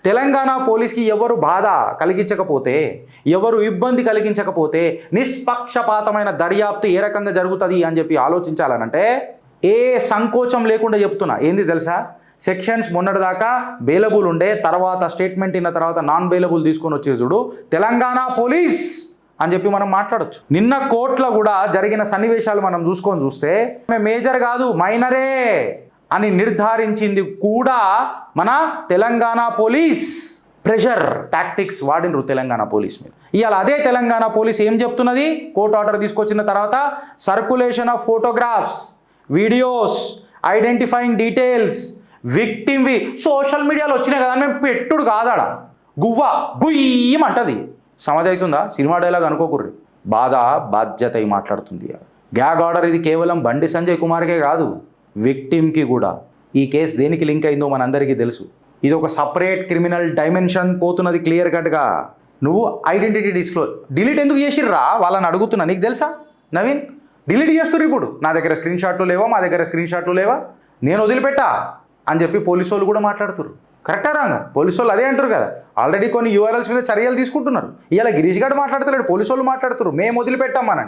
తెలంగాణ పోలీస్కి ఎవరు బాధ కలిగించకపోతే, ఎవరు ఇబ్బంది కలిగించకపోతే నిష్పక్షపాతమైన దర్యాప్తు ఏ రకంగా జరుగుతుంది అని చెప్పి ఆలోచించాలనంటే ఏ సంకోచం లేకుండా చెప్తున్నా. ఏంది తెలుసా, సెక్షన్స్ మొన్నటిదాకా బెయిలబుల్ ఉండే, తర్వాత స్టేట్మెంట్ ఇన్న తర్వాత నాన్ బెయిలబుల్ తీసుకొని వచ్చే చూడు తెలంగాణ పోలీస్ అని చెప్పి మనం మాట్లాడొచ్చు. నిన్న కోర్టులో కూడా జరిగిన సన్నివేశాలు మనం చూస్తే మేజర్ కాదు మైనరే అని నిర్ధారించింది కూడా మన తెలంగాణ పోలీస్. ప్రెషర్ టాక్టిక్స్ వాడినరు తెలంగాణ పోలీస్ మీద. ఇవాళ అదే తెలంగాణ పోలీస్ ఏం చెప్తున్నది, కోర్టు ఆర్డర్ తీసుకొచ్చిన తర్వాత circulation of photographs, videos, identifying details, విక్టిమ్వి సోషల్ మీడియాలో వచ్చినాయి కదా, మేము పెట్టుడు కాదాడా గుయ్యమంటది. సమజ్ అవుతుందా? సినిమా డైలాగ్ అనుకోకుర్రి. బాధ్యత అయి మాట్లాడుతుంది. గ్యాగ్ ఆర్డర్ ఇది కేవలం బండి సంజయ్ కుమార్కే కాదు, విక్టిమ్కి కూడా. ఈ కేసు దేనికి లింక్ అయిందో మనందరికీ తెలుసు. ఇది ఒక సపరేట్ క్రిమినల్ డైమెన్షన్ పోతున్నది క్లియర్ కట్గా. నువ్వు ఐడెంటిటీ డిలీట్ ఎందుకు చేసిర్రా వాళ్ళని అడుగుతున్నా. నీకు తెలుసా నవీన్? డిలీట్ చేస్తుర్రు ఇప్పుడు. నా దగ్గర స్క్రీన్ షాట్లు లేవా, మా దగ్గర స్క్రీన్ షాట్లు లేవా, నేను వదిలిపెట్టా అని చెప్పి పోలీసు వాళ్ళు కూడా మాట్లాడుతున్నారు. కరెక్టా రాంగా? పోలీసు వాళ్ళు అదే అంటారు కదా, ఆల్రెడీ కొన్ని యూఆర్ఎల్స్ మీద చర్యలు తీసుకుంటున్నారు. ఇలా గిరీష్ గారు మాట్లాడతలేడు, పోలీసు వాళ్ళు మాట్లాడుతున్నారు మేము వదిలిపెట్టామని.